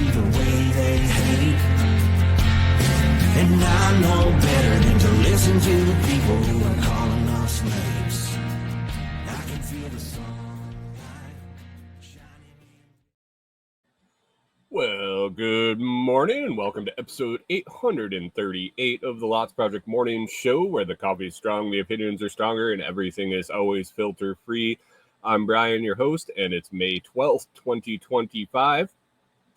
see the way they hate. And I know better than to listen to the people who are calling us names. I can feel the sunlight shining. Well, good morning and welcome to episode 838 of the Lots Project Morning Show, where the coffee is strong, the opinions are stronger, and everything is always filter free. I'm Brian, your host, and it's May 12th, 2025.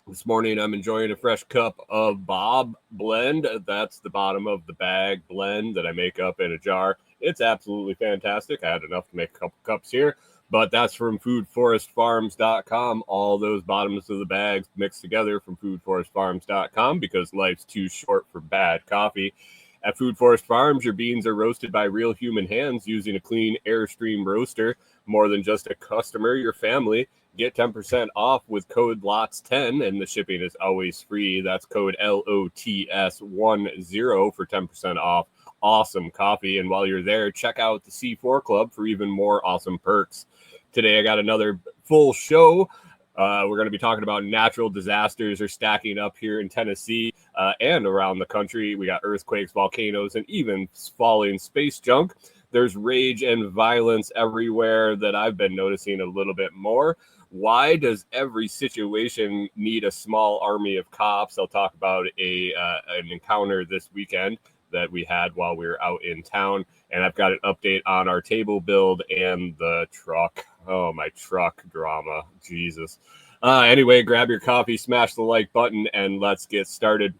This morning, I'm enjoying a fresh cup of Bob blend. That's the bottom of the bag blend that I make up in a jar. It's absolutely fantastic. I had enough to make a couple cups here, but that's from foodforestfarms.com. All those bottoms of the bags mixed together from foodforestfarms.com because life's too short for bad coffee. At Food Forest Farms, your beans are roasted by real human hands using a clean Airstream roaster. More than just a customer, your family. Get 10% off with code LOTS10, and the shipping is always free. That's code LOTS10 for 10% off. Awesome coffee. And while you're there, check out the C4 Club for even more awesome perks. Today, I got another full show. We're going to be talking about natural disasters are stacking up here in Tennessee and around the country. We got earthquakes, volcanoes, and even falling space junk. There's rage and violence everywhere that I've been noticing a little bit more. Why does every situation need a small army of cops? I'll talk about an encounter this weekend that we had while we were out in town. And I've got an update on our table build and the truck. Oh, my truck drama. Jesus. Anyway, grab your coffee, smash the like button, and let's get started.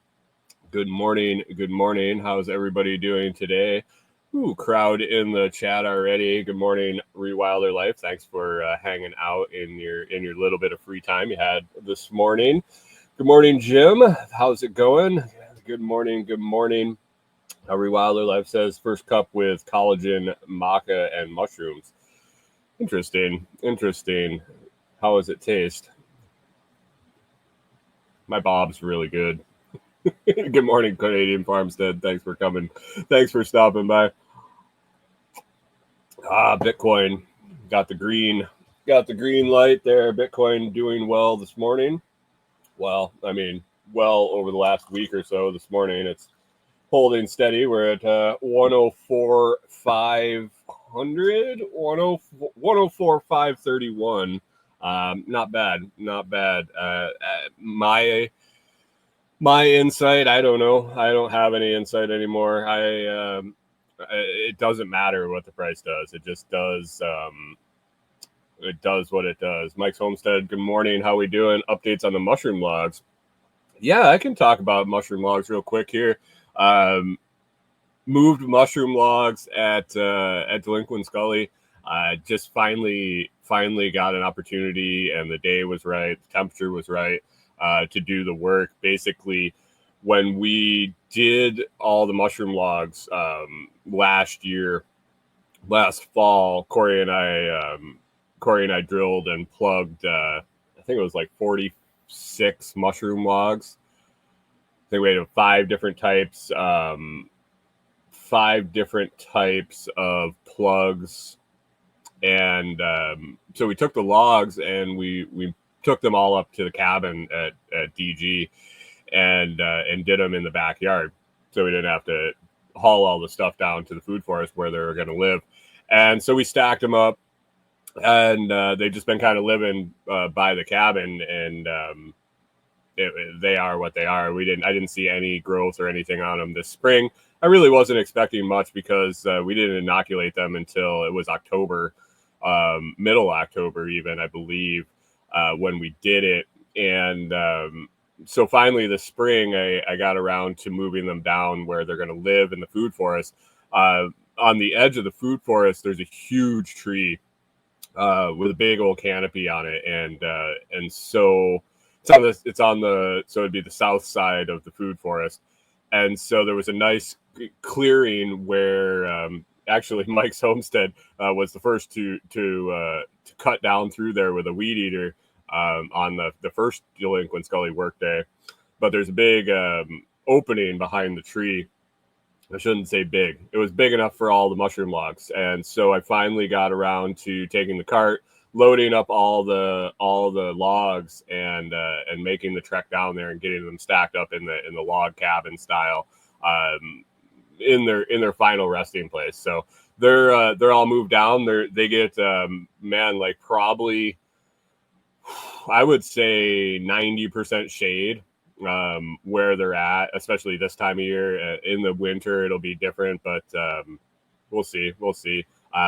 Good morning. Good morning. How's everybody doing today? Ooh, crowd in the chat already. Good morning, Rewilder Life. Thanks for hanging out in your little bit of free time you had this morning. Good morning, Jim. How's it going? Good morning. Good morning. Rewilder Life says first cup with collagen, maca, and mushrooms. Interesting. How does it taste? My Bob's really good. Good morning, Canadian Farmstead. Thanks for coming. Thanks for stopping by. Bitcoin got the green light there. Bitcoin doing well this morning. Well over the last week or so. This morning it's holding steady. We're at 104,500, 104,531. Not bad. My insight, I don't know. I don't have any insight anymore. It doesn't matter what the price does. It just does. It does what it does. Mike's Homestead, good morning. How we doing? Updates on the mushroom logs. Yeah, I can talk about mushroom logs real quick here. Moved mushroom logs at Delinquent Scully. Just finally got an opportunity, and the day was right, the temperature was right to do the work. Basically, when we did all the mushroom logs last fall, Corey and I drilled and plugged. I think it was like 46 mushroom logs. I think we had five different types of plugs, and so we took the logs and we took them all up to the cabin at DG and did them in the backyard, so we didn't have to haul all the stuff down to the food forest where they were going to live. And so we stacked them up, and they've just been kind of living by the cabin, and they are what they are. I didn't see any growth or anything on them this spring. I really wasn't expecting much because we didn't inoculate them until it was October, middle October even, I believe, when we did it. And so finally this spring, I got around to moving them down where they're going to live in the food forest. On the edge of the food forest, there's a huge tree with a big old canopy on it, and so so it'd be the south side of the food forest. And so there was a nice clearing where actually Mike's Homestead was the first to cut down through there with a weed eater on the first Delinquent Scully workday. But there's a big opening behind the tree. I shouldn't say big. It was big enough for all the mushroom logs. And so I finally got around to taking the cart, loading up all the logs and making the trek down there and getting them stacked up in the log cabin style in their final resting place. So they're all moved down. They get like probably, I would say 90% shade where they're at, especially this time of year. In the winter it'll be different, but we'll see.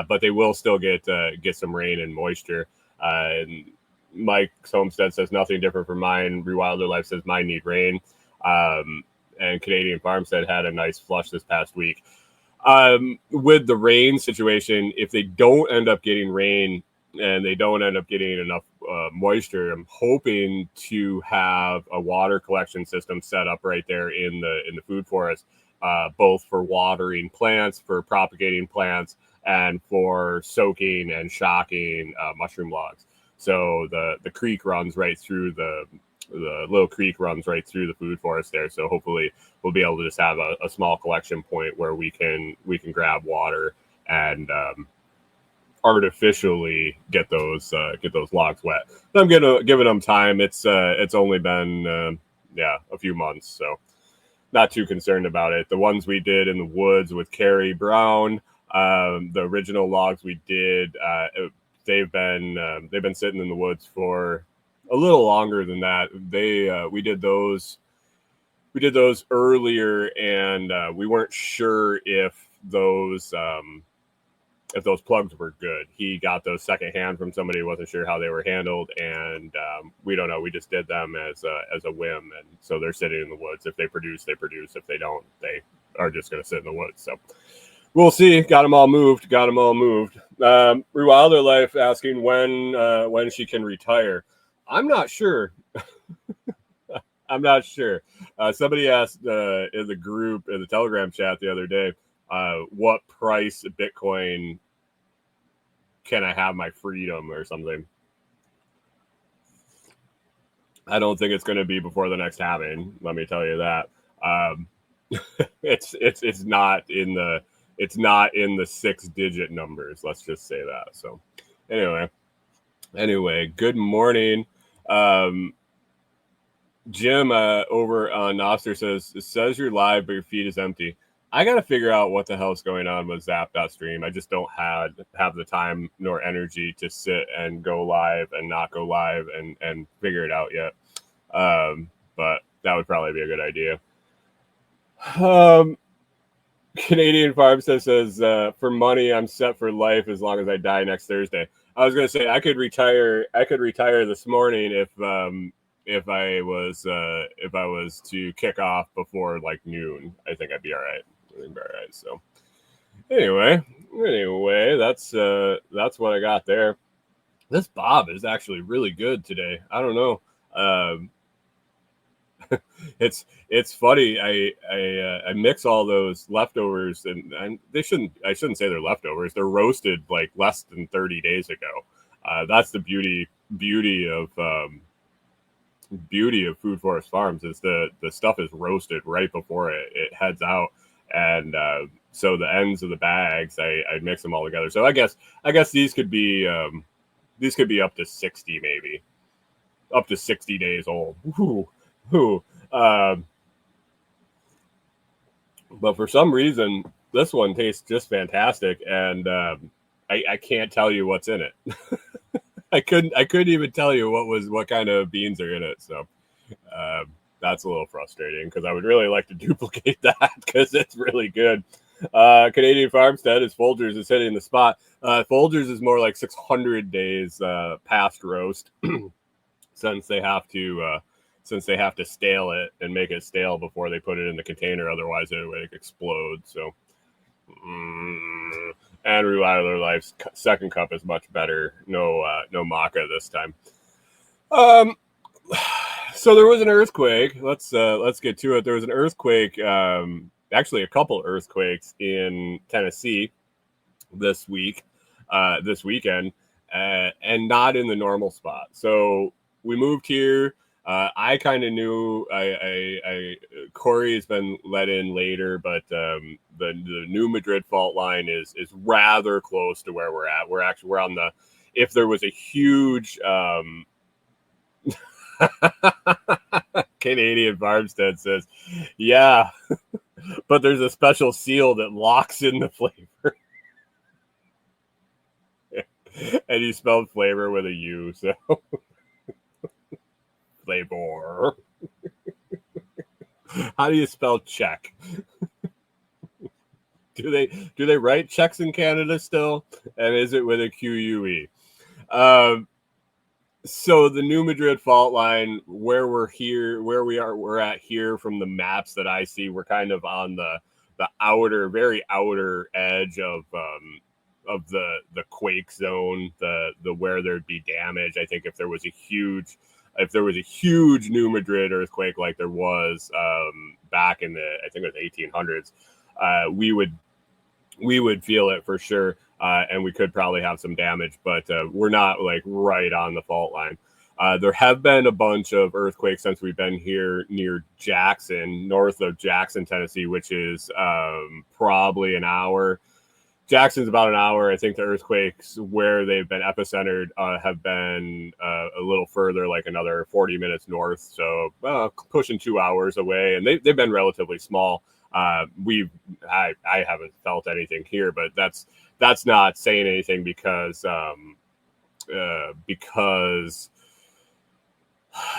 But they will still get some rain and moisture. And Mike's Homestead says nothing different from mine. Rewilder Life says mine need rain. And Canadian Farmstead had a nice flush this past week. With the rain situation, if they don't end up getting rain and they don't end up getting enough moisture, I'm hoping to have a water collection system set up right there in the food forest, both for watering plants, for propagating plants, and for soaking and shocking mushroom logs. So the creek runs right through the little creek runs right through the food forest there. So hopefully we'll be able to just have a small collection point where we can grab water and artificially get those logs wet. But I'm giving them time. It's only been a few months, so not too concerned about it. The ones we did in the woods with Carrie Brown, the original logs we did, they've been sitting in the woods for a little longer than that. We did those earlier, and we weren't sure if those plugs were good. He got those secondhand from somebody who wasn't sure how they were handled, and we don't know. We just did them as a whim, and so they're sitting in the woods. If they produce, they produce. If they don't, they are just going to sit in the woods. So we'll see. Got them all moved. Rewilder Life asking when she can retire. I'm not sure. Somebody asked in the group, in the Telegram chat the other day, what price Bitcoin can I have my freedom or something. I don't think it's going to be before the next halving. Let me tell you that. It's not in the 6-digit numbers. Let's just say that. So anyway, good morning. Jim over on Nostr says you're live, but your feed is empty. I got to figure out what the hell's going on with Zap.stream. I just don't have the time nor energy to sit and go live and not go live and figure it out yet. But that would probably be a good idea. Canadian Farmstead says, for money, I'm set for life as long as I die next Thursday. I was going to say I could retire this morning if I was to kick off before like noon. I think I'd be all right. So anyway, that's what I got there. This Bob is actually really good today. I don't know. It's funny. I mix all those leftovers, and I shouldn't say they're leftovers. They're roasted like less than 30 days ago. That's the beauty of Food Forest Farms is the stuff is roasted right before it heads out, and so the ends of the bags I mix them all together. So I guess these could be up to 60, maybe up to 60 days old. But for some reason this one tastes just fantastic, and I can't tell you what's in it. I couldn't even tell you what kind of beans are in it. So that's a little frustrating because I would really like to duplicate that because it's really good. Canadian Farmstead is Folgers is hitting the spot. Folgers is more like 600 days past roast since they have to stale it and make it stale before they put it in the container. Otherwise it would explode. So and Rewilder Life's second cup is much better. No maca this time. So there was an earthquake. Let's get to it. There was an earthquake, actually a couple earthquakes in Tennessee this weekend, and not in the normal spot. So we moved here. I kind of knew. Corey has been let in later, but the New Madrid fault line is rather close to where we're at. We're on the if there was a huge Canadian Farmstead says, yeah, but there's a special seal that locks in the flavor. And you spelled flavor with a U, so flavor. How do you spell check? Do they write checks in Canada still? And is it with a QUE? So the New Madrid fault line, where we're at here from the maps that I see, we're kind of on the very outer edge of the quake zone, the where there'd be damage. I think if there was a huge New Madrid earthquake like there was back in I think it was 1800s, we would feel it for sure. And we could probably have some damage, but we're not like right on the fault line. There have been a bunch of earthquakes since we've been here near Jackson, north of Jackson, Tennessee, which is probably an hour. Jackson's about an hour. I think the earthquakes where they've been epicentered have been a little further, like another 40 minutes north. So pushing 2 hours away, and they've been relatively small. I haven't felt anything here, but that's not saying anything because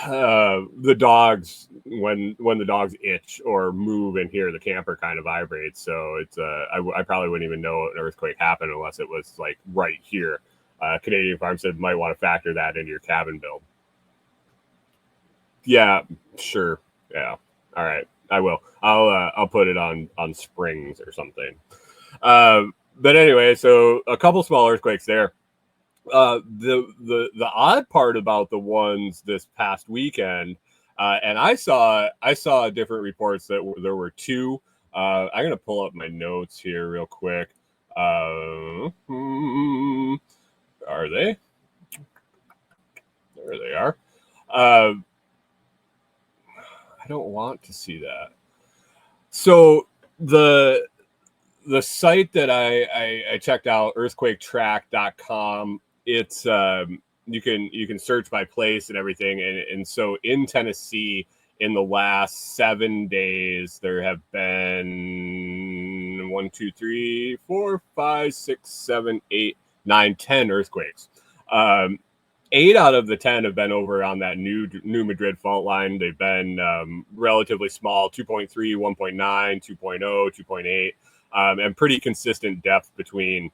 the dogs, when the dogs itch or move in here, the camper kind of vibrates. So it's I probably wouldn't even know an earthquake happened unless it was like right here. Canadian Farmstead might want to factor that into your cabin build. Yeah, sure. Yeah. All right. I will. I'll put it on springs or something. But anyway, so a couple small earthquakes there. The odd part about the ones this past weekend, and I saw different reports that there were two. I'm gonna pull up my notes here real quick. Are they? There they are. I don't want to see that. So the site that I checked out, earthquaketrack.com, it's you can search by place and everything, and so in Tennessee in the last 7 days there have been 1, 2, 3, 4, 5, 6, 7, 8, 9, 10 earthquakes. 8 out of the 10 have been over on that New Madrid fault line. They've been relatively small, 2.3, 1.9, 2.0, 2.8, and pretty consistent depth between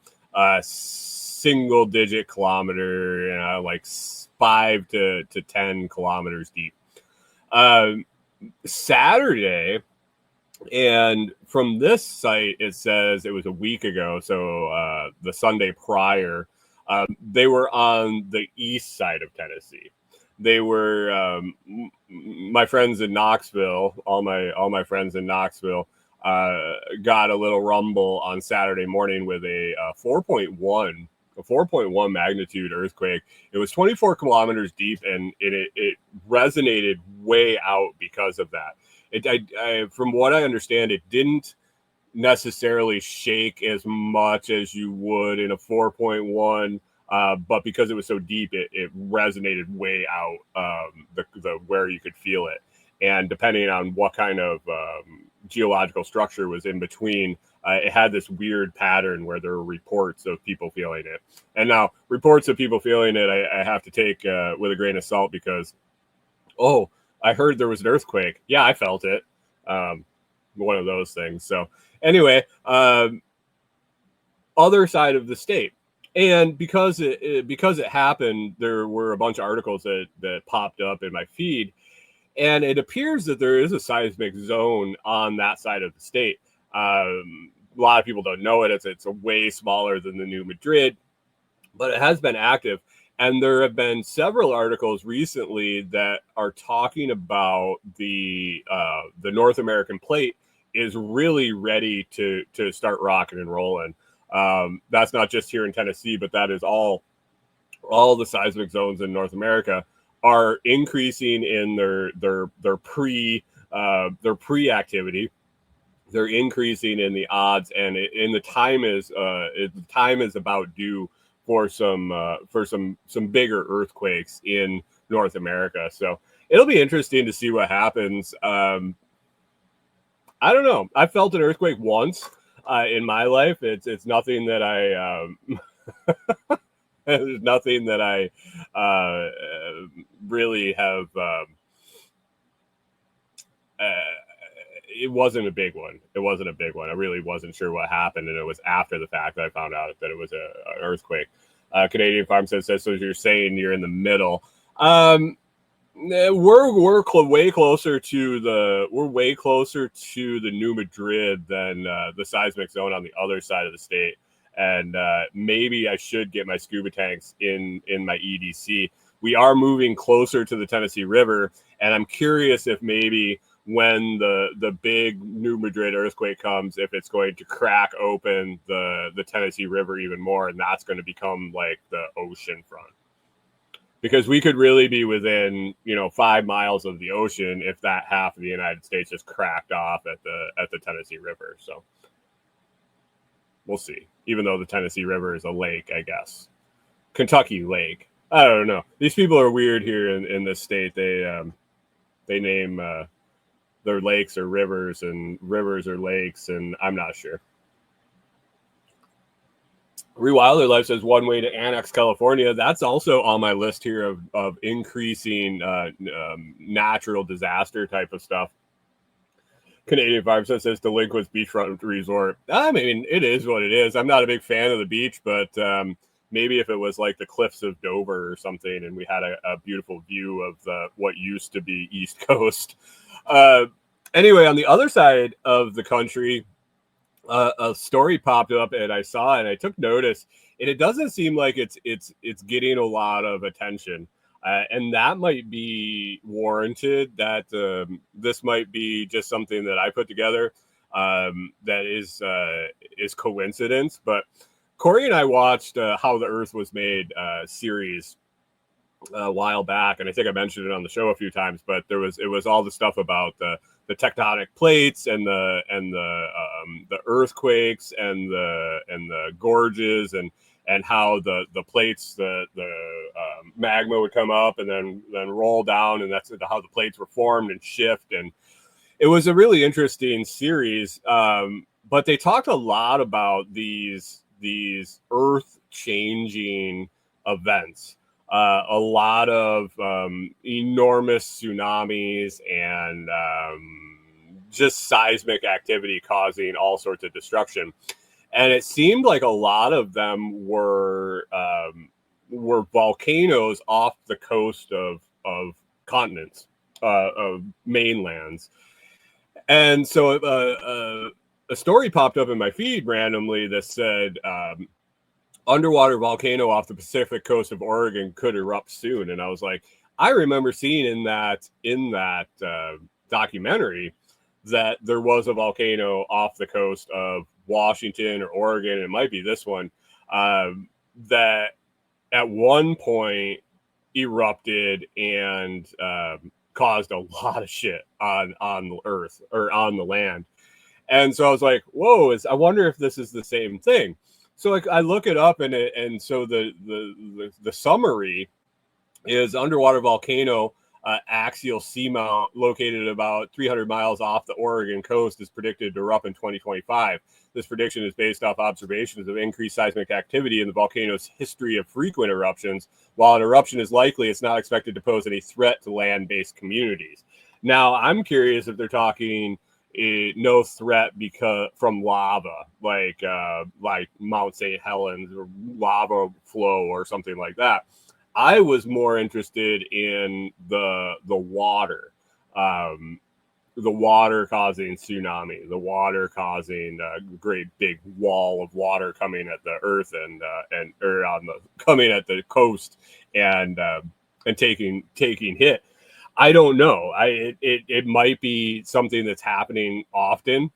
single digit kilometer, like 5 to 10 kilometers deep. Saturday, and from this site, it says it was a week ago, so the Sunday prior, they were on the east side of Tennessee. They were my friends in Knoxville. All my friends in Knoxville got a little rumble on Saturday morning with a 4.1 magnitude earthquake. It was 24 kilometers deep, and it resonated way out because of that. From what I understand, it didn't necessarily shake as much as you would in a 4.1, but because it was so deep, it resonated way out the where you could feel it. And depending on what kind of geological structure was in between, it had this weird pattern where there were reports of people feeling it. And now reports of people feeling it, I have to take with a grain of salt because, I heard there was an earthquake. Yeah, I felt it. One of those things. So anyway, other side of the state. And because it happened, there were a bunch of articles that popped up in my feed. And it appears that there is a seismic zone on that side of the state. A lot of people don't know it. It's a way smaller than the New Madrid, but it has been active. And there have been several articles recently that are talking about the North American plate is really ready to start rocking and rolling. That's not just here in Tennessee, but that is all the seismic zones in North America are increasing in their pre-activity. They're increasing in the odds, and the time is about due for some bigger earthquakes in North America. So it'll be interesting to see what happens. I don't know. I felt an earthquake once in my life. It's nothing that I there's nothing that I really have. It wasn't a big one. It wasn't a big one. I really wasn't sure what happened, and it was after the fact that I found out that it was an earthquake. Canadian Farm says, so you're saying you're in the middle. We're way closer to the New Madrid than the seismic zone on the other side of the state, and maybe I should get my scuba tanks in my EDC. We are moving closer to the Tennessee River, and I'm curious if maybe when the big New Madrid earthquake comes, if it's going to crack open the Tennessee River even more, and that's going to become like the ocean front. Because we could really be within, 5 miles of the ocean if that half of the United States just cracked off at the Tennessee River. So we'll see. Even though the Tennessee River is a lake, I guess. Kentucky Lake. I don't know. These people are weird here in this state. They name their lakes or rivers, and rivers or lakes, and I'm not sure. Rewilder Life says one way to annex California. That's also on my list here of increasing natural disaster type of stuff. Canadian Farm says delinquents beachfront resort. I mean, it is what it is. I'm not a big fan of the beach, but maybe if it was like the cliffs of Dover or something, and we had a beautiful view of what used to be East Coast. Anyway, on the other side of the country, a story popped up, and I saw it, and I took notice, and it doesn't seem like it's getting a lot of attention, and that might be warranted. That this might be just something that I put together that is coincidence. But Corey and I watched How the Earth Was Made series a while back, and I think I mentioned it on the show a few times. But it was all the stuff about the tectonic plates and the earthquakes and the gorges and how the plates the magma would come up and then roll down, and that's how the plates were formed and shift. And it was a really interesting series. But they talked a lot about these earth changing events. A lot of enormous tsunamis and just seismic activity causing all sorts of destruction. And it seemed like a lot of them were volcanoes off the coast of continents, of mainlands. And so a story popped up in my feed randomly that said, underwater volcano off the Pacific coast of Oregon could erupt soon. And I was like, I remember seeing in that documentary that there was a volcano off the coast of Washington or Oregon. It might be this one, that at one point erupted and caused a lot of shit on the earth or on the land. And so I was like, whoa, I wonder if this is the same thing. So I look it up, and so the summary is underwater volcano axial seamount located about 300 miles off the Oregon coast is predicted to erupt in 2025. This prediction is based off observations of increased seismic activity in the volcano's history of frequent eruptions. While an eruption is likely, it's not expected to pose any threat to land-based communities. Now, I'm curious if they're talking no threat from lava, like Mount St. Helens or lava flow or something like that. I was more interested in the water, the water causing tsunami, the water causing a great big wall of water coming at the earth coming at the coast and taking hit. I don't know. It might be something that's happening often,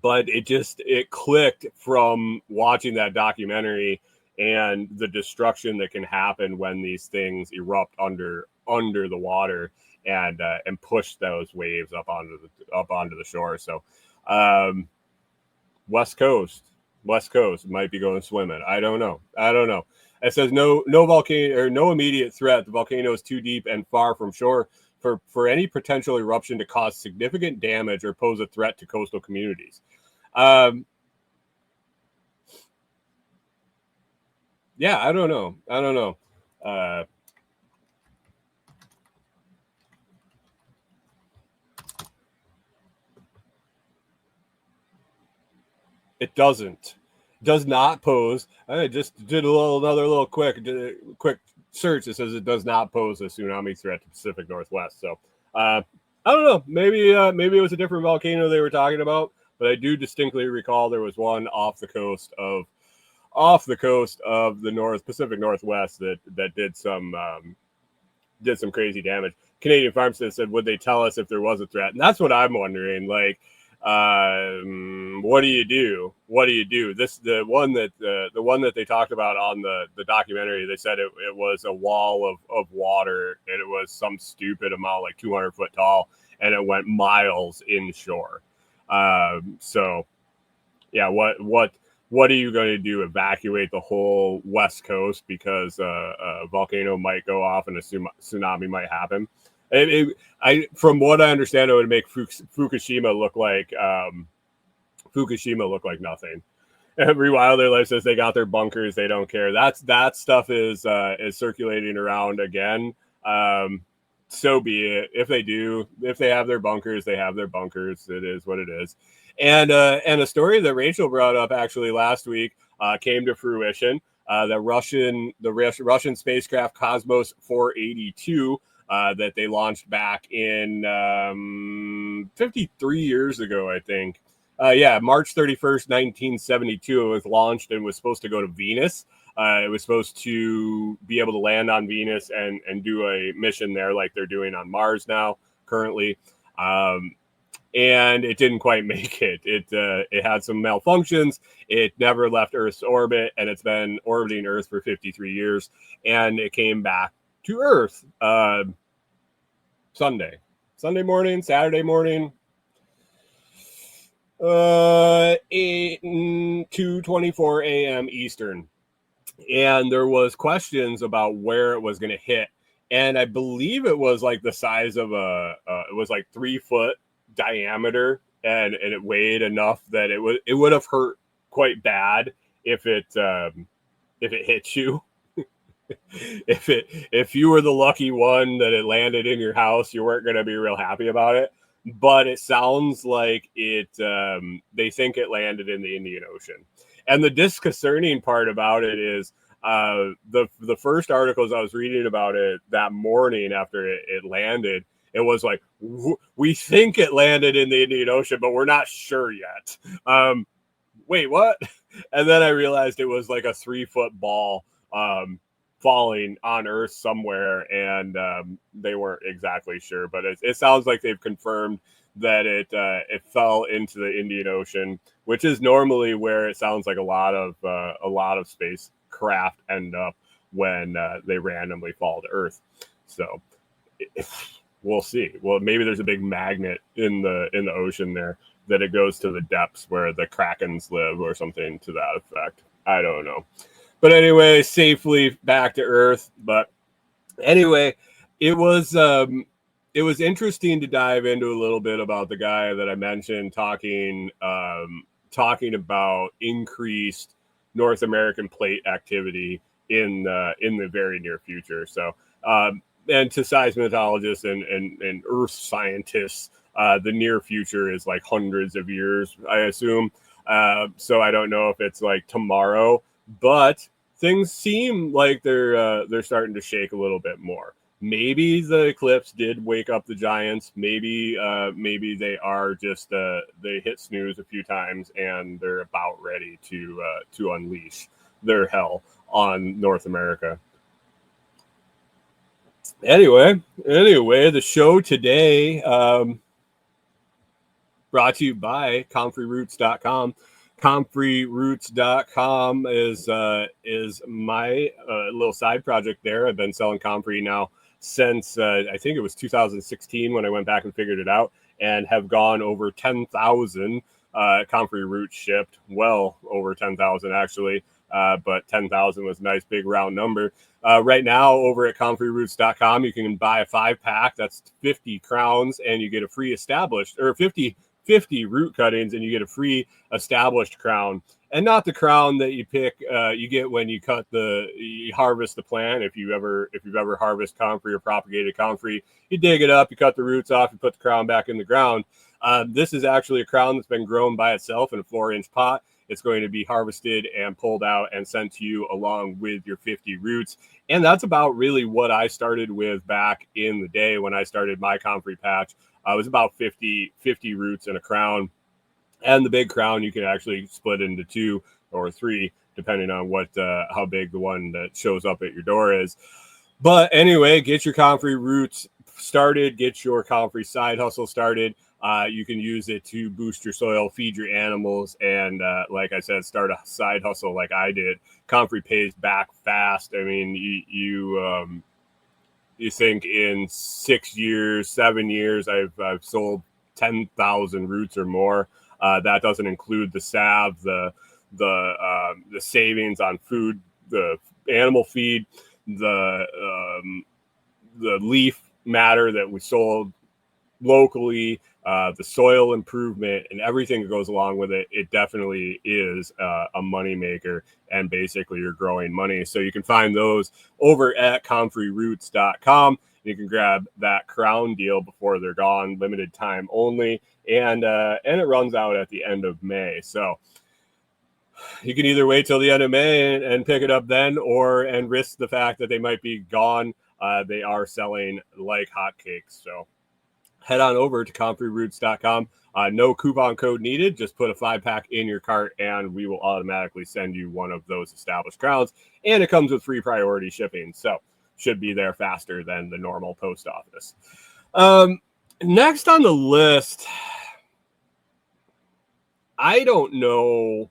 but it clicked from watching that documentary and the destruction that can happen when these things erupt under the water and push those waves up onto the shore. So West Coast, West Coast might be going swimming. I don't know. It says no volcano or no immediate threat. The volcano is too deep and far from shore for any potential eruption to cause significant damage or pose a threat to coastal communities. Yeah, I don't know. It does not pose. I just did another little quick search. It says it does not pose a tsunami threat to Pacific Northwest. So I don't know. Maybe it was a different volcano they were talking about, but I do distinctly recall there was one off the coast of the Pacific Northwest that did some crazy damage. Canadian Farmstead said, would they tell us if there was a threat? And that's what I'm wondering. Like, what do you do? The one that they talked about on the documentary, they said it was a wall of water, and it was some stupid amount, like 200 foot tall, and it went miles inshore. So yeah, what are you going to do? Evacuate the whole West Coast because a volcano might go off and a tsunami might happen? From what I understand, it would make Fukushima look like nothing. Every while their life says they got their bunkers, they don't care. That stuff is circulating around again. So be it. If they have their bunkers, they have their bunkers. It is what it is. And a story that Rachel brought up actually last week came to fruition. The Russian spacecraft Cosmos 482 that they launched back in 53 years ago, I think. March 31st, 1972, it was launched and was supposed to go to Venus. It was supposed to be able to land on Venus and do a mission there like they're doing on Mars now currently. And it didn't quite make it. It had some malfunctions. It never left Earth's orbit, and it's been orbiting Earth for 53 years. And it came back to Earth Saturday morning, 2:24 a.m. Eastern. And there was questions about where it was going to hit. And I believe it was like the size of it was like 3 foot diameter, and it weighed enough that it would have hurt quite bad if it hit you. if you were the lucky one that it landed in your house, you weren't going to be real happy about it. But it sounds like they think it landed in the Indian Ocean. And the disconcerting part about it is the first articles I was reading about it that morning after it landed, it was like, we think it landed in the Indian Ocean, but we're not sure yet. Wait, what? And then I realized it was like a 3 foot ball falling on Earth somewhere, and they weren't exactly sure. But it sounds like they've confirmed that it fell into the Indian Ocean, which is normally where it sounds like a lot of spacecraft end up when they randomly fall to Earth. So we'll see. Well, maybe there's a big magnet in the ocean there that it goes to the depths where the krakens live or something to that effect. I don't know. But anyway, safely back to Earth. But anyway, it was interesting to dive into a little bit about the guy that I mentioned talking about increased North American plate activity in the very near future. So, and to seismologists and Earth scientists, the near future is like hundreds of years, I assume. So I don't know if it's like tomorrow, but things seem like they're starting to shake a little bit more. Maybe the eclipse did wake up the giants. Maybe they are just they hit snooze a few times and they're about ready to unleash their hell on North America. Anyway, the show today brought to you by comfreyroots.com. Comfreyroots.com is my little side project there. I've been selling comfrey now since I think it was 2016 when I went back and figured it out, and have gone over 10,000 comfrey roots shipped, well over 10,000 actually, but 10,000 was a nice big round number. Right now over at comfreyroots.com, you can buy a 5-pack. That's 50 crowns, and you get a free established, or 50 root cuttings, and you get a free established crown. And not the crown that you pick, you get when you harvest the plant. If you've ever harvested comfrey or propagated comfrey, you dig it up, you cut the roots off, you put the crown back in the ground. This is actually a crown that's been grown by itself in a 4-inch pot. It's going to be harvested and pulled out and sent to you along with your 50 roots. And that's about really what I started with back in the day when I started my comfrey patch. It was about 50 roots in a crown. And the big crown you can actually split into 2 or 3, depending on how big the one that shows up at your door is. But anyway, get your comfrey roots started, get your comfrey side hustle started. You can use it to boost your soil, feed your animals, and like I said, start a side hustle like I did. Comfrey pays back fast. I mean, you think in 6 years, 7 years, I've sold 10,000 roots or more. That doesn't include the salve, the savings on food, the animal feed, the leaf matter that we sold locally, the soil improvement, and everything that goes along with it. It definitely is a money maker, and basically you're growing money. So you can find those over at comfreyroots.com. You can grab that crown deal before they're gone, limited time only, and it runs out at the end of May. So you can either wait till the end of May and pick it up then, and risk the fact that they might be gone. They are selling like hotcakes. So head on over to comfreyroots.com. No coupon code needed. Just put a 5-pack in your cart, and we will automatically send you one of those established crowns. And it comes with free priority shipping. So should be there faster than the normal post office. Next on the list, I don't know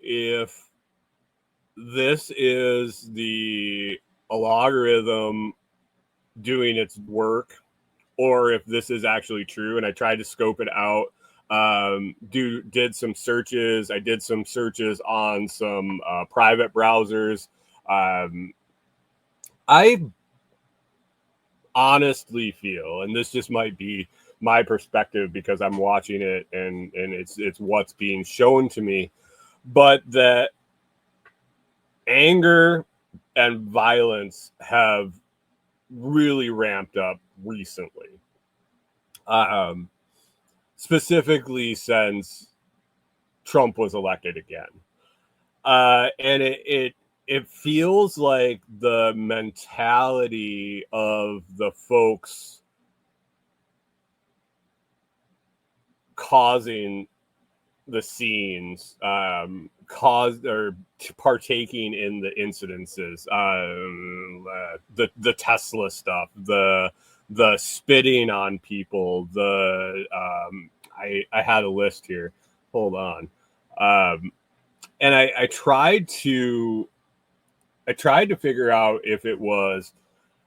if this is the algorithm doing its work or if this is actually true. And I tried to scope it out. Did some searches. I did some searches on some private browsers. I honestly feel, and this just might be my perspective because I'm watching it and it's what's being shown to me, but that anger and violence have really ramped up recently. Specifically since Trump was elected again. And it feels like the mentality of the folks causing the scenes, caused or partaking in the incidences, the Tesla stuff, the spitting on people, I had a list here. Hold on. And I tried to figure out if it was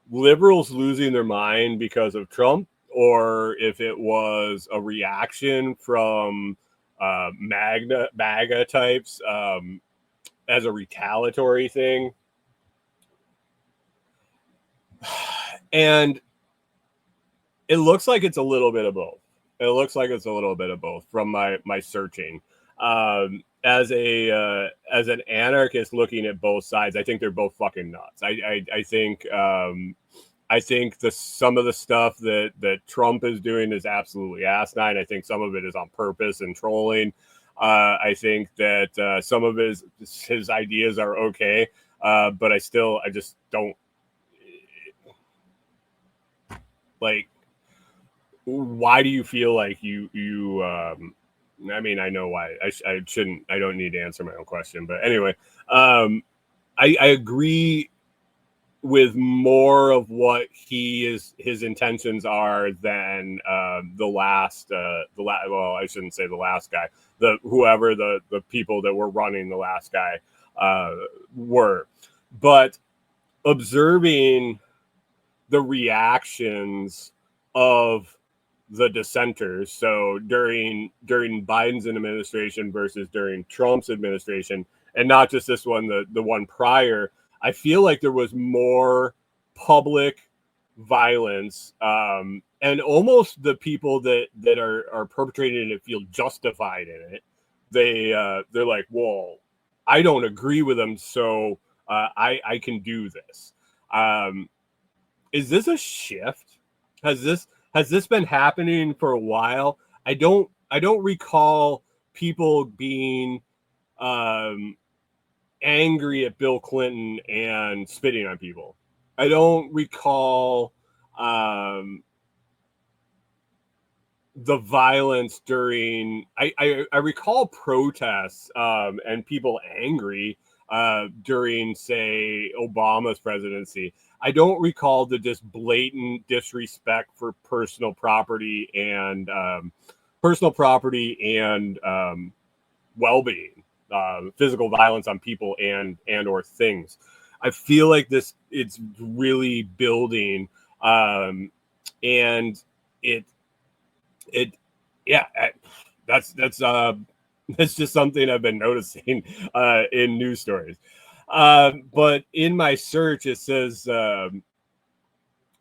liberals losing their mind because of Trump, or if it was a reaction from MAGA types as a retaliatory thing. And it looks like it's a little bit of both. It looks like it's a little bit of both from my searching. As an anarchist looking at both sides, I think they're both fucking nuts. I think some of the stuff that Trump is doing is absolutely asinine. I think some of it is on purpose and trolling. I think that some of his ideas are okay, but I just don't like. Why do you feel like you I mean, I know why. I shouldn't. I don't need to answer my own question, but anyway, I agree with more of what his intentions are than the last. Well, I shouldn't say the last guy. Whoever the people that were running the last guy were, but observing the reactions of the dissenters. So during Biden's administration versus during Trump's administration, and not just this one, the one prior, I feel like there was more public violence, and almost the people that are perpetrating it feel justified in it. They're like, well, I don't agree with them, so I can do this. Is this a shift? Has this been happening for a while? I don't recall people being angry at Bill Clinton and spitting on people. I don't recall the violence during. I recall protests and people angry during, say, Obama's presidency. I don't recall the just blatant disrespect for personal property and well-being, physical violence on people and or things. I feel like it's really building, and it yeah, that's just something I've been noticing in news stories. But in my search, it says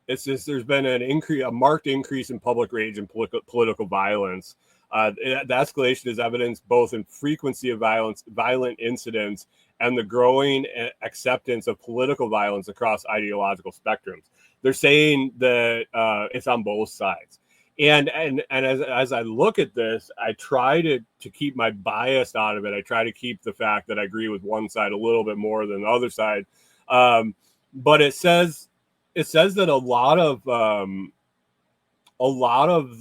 there's been a marked increase in public rage and political violence. The escalation is evidenced both in frequency of violent incidents, and the growing acceptance of political violence across ideological spectrums. They're saying that it's on both sides. And as I look at this, I try to keep my bias out of it. I try to keep the fact that I agree with one side a little bit more than the other side. But it says that a lot of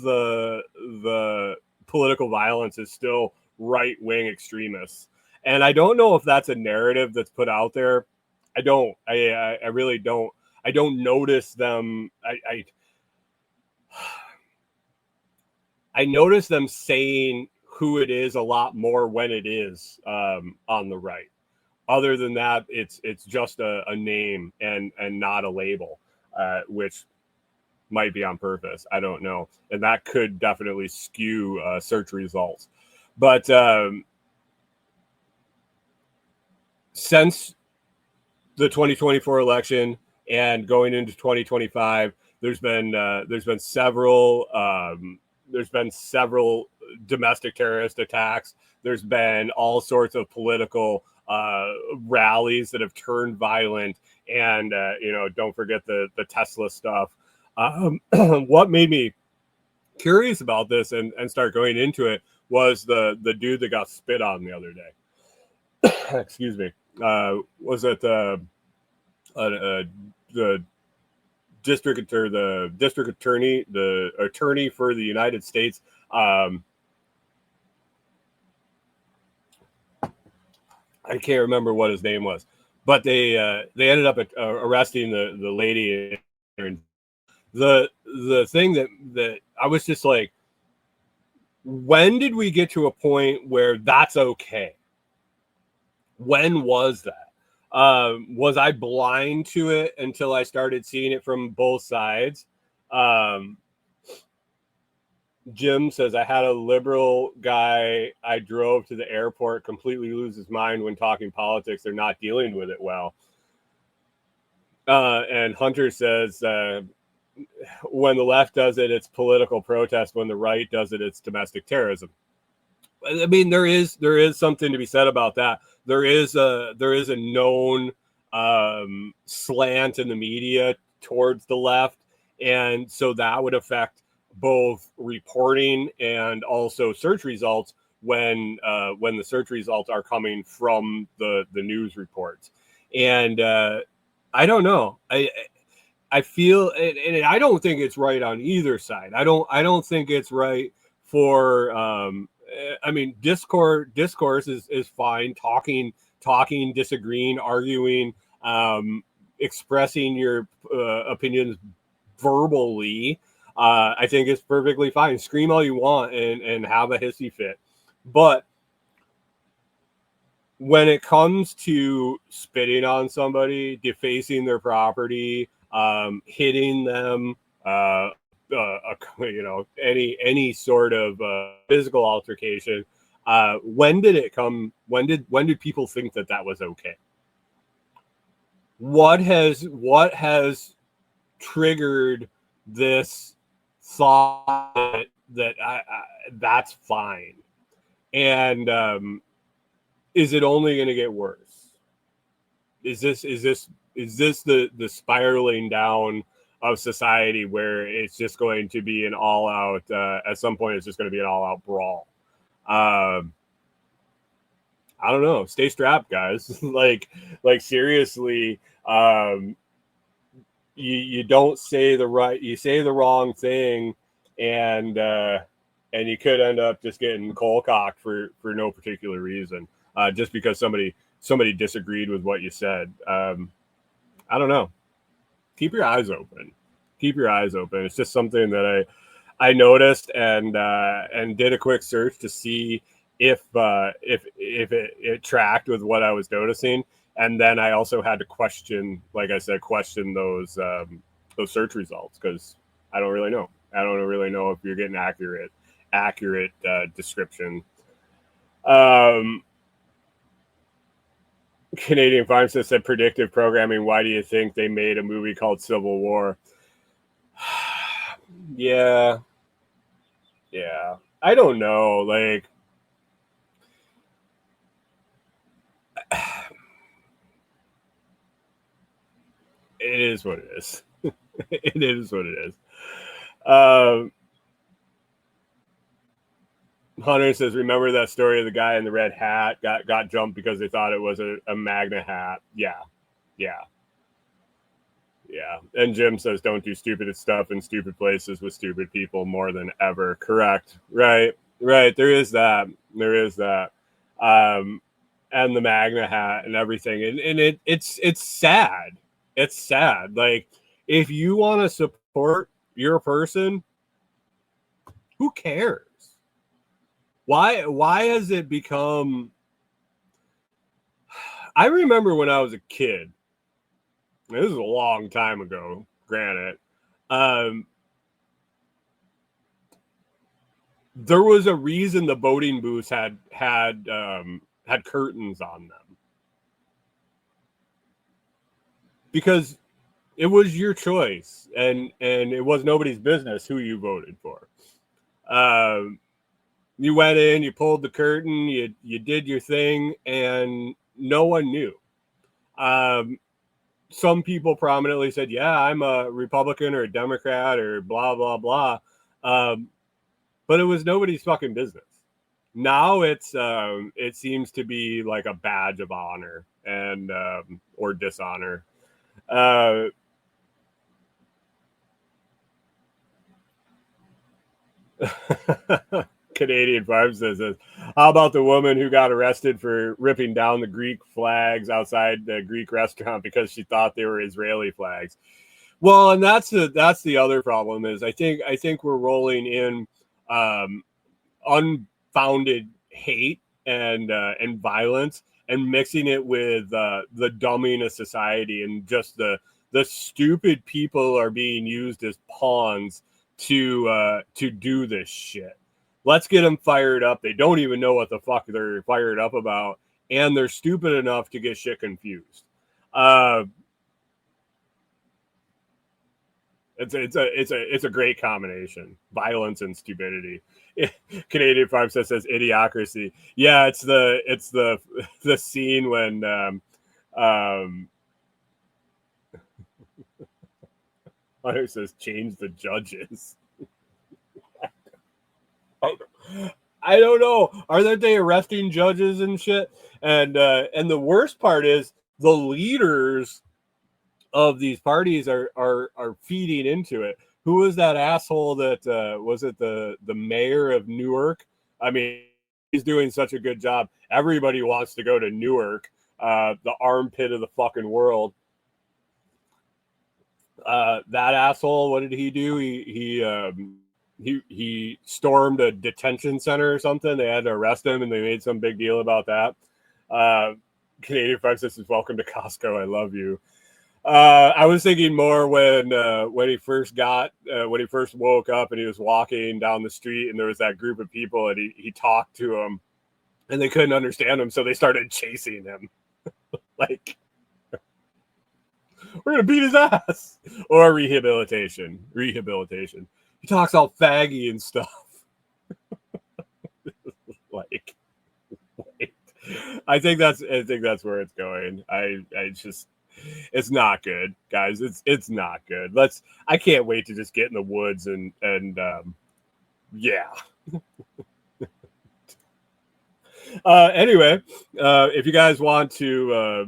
the political violence is still right-wing extremists. And I don't know if that's a narrative that's put out there. I really don't. I don't notice them. I notice them saying who it is a lot more when it is on the right. Other than that, it's just a name and not a label, which might be on purpose. I don't know. And that could definitely skew search results. But since the 2024 election and going into 2025, there's been several domestic terrorist attacks. There's been all sorts of political rallies that have turned violent, and don't forget the Tesla stuff. What made me curious about this and start going into it was the dude that got spit on the other day. Excuse me. Was it the district attorney, the attorney for the United States? I can't remember what his name was, but they ended up arresting the lady. The thing that I was just like, when did we get to a point where that's okay? When was that? Was I blind to it until I started seeing it from both sides? Jim says, I had a liberal guy I drove to the airport completely lose his mind when talking politics. They're not dealing with it well. And Hunter says, when the left does it, it's political protest. When the right does it, it's domestic terrorism. I mean, there is something to be said about that. There is a known slant in the media towards the left, and so that would affect both reporting and also search results when the search results are coming from the news reports. And I don't know. I feel, and I don't think it's right on either side. I don't think it's right for. I mean, discourse is fine. Talking, disagreeing, arguing, expressing your opinions verbally. I think it's perfectly fine. Scream all you want and have a hissy fit. But when it comes to spitting on somebody, defacing their property, hitting them, any sort of physical altercation. When did it come? When did people think that was okay? What has triggered this thought that that's fine? And is it only going to get worse? Is this the spiraling down of society where it's just going to be an all out at some point it's just going to be an all out brawl? I don't know. Stay strapped, guys. like seriously, you don't say you say the wrong thing, and you could end up just getting cold cocked for no particular reason, just because somebody disagreed with what you said. I don't know. Keep your eyes open. Keep your eyes open. It's just something that I noticed and did a quick search to see if it tracked with what I was noticing, and then I also had to question those search results, because I don't really know. I don't really know if you're getting accurate description. Canadian Pharmacist said predictive programming. Why do you think they made a movie called Civil War? Yeah. I don't know. Like, it is what it is. It is what it is. Hunter says, remember that story of the guy in the red hat got jumped because they thought it was a Magna hat? Yeah. And Jim says, don't do stupid stuff in stupid places with stupid people more than ever. Correct. Right. There is that. And the Magna hat and everything. And it's sad. It's sad. Like, if you want to support your person, who cares? Why has it become... I remember when I was a kid, this is a long time ago, granted, there was a reason the voting booths had curtains on them, because it was your choice, and it was nobody's business who you voted for. You went in, you pulled the curtain, you did your thing, and no one knew. Some people prominently said, yeah, I'm a Republican or a Democrat or blah, blah, blah. But it was nobody's fucking business. Now it seems to be like a badge of honor and or dishonor. Canadian Farm says this. How about the woman who got arrested for ripping down the Greek flags outside the Greek restaurant because she thought they were Israeli flags? Well, and that's the other problem is I think we're rolling in unfounded hate and violence and mixing it with the dumbing of society, and just the stupid people are being used as pawns to do this shit. Let's get them fired up. They don't even know what the fuck they're fired up about, and they're stupid enough to get shit confused. It's a great combination: violence and stupidity. Canadian Farm says idiocracy. Yeah, it's the scene when Hunter says change the judges. I don't know. Aren't they arresting judges and shit? And the worst part is the leaders of these parties are feeding into it. Who was that asshole that was it the mayor of Newark? I mean, he's doing such a good job. Everybody wants to go to Newark, the armpit of the fucking world. That asshole, what did he do? He stormed a detention center or something. They had to arrest him, and they made some big deal about that. Canadian Francis is welcome to Costco. I love you. I was thinking more when he first woke up and he was walking down the street and there was that group of people and he talked to them and they couldn't understand him, so they started chasing him. Like, we're gonna beat his ass. Or rehabilitation. He talks all faggy and stuff. Like, wait. I think that's where it's going. I just, it's not good, guys. It's not good. I can't wait to just get in the woods and yeah. Anyway, if you guys want to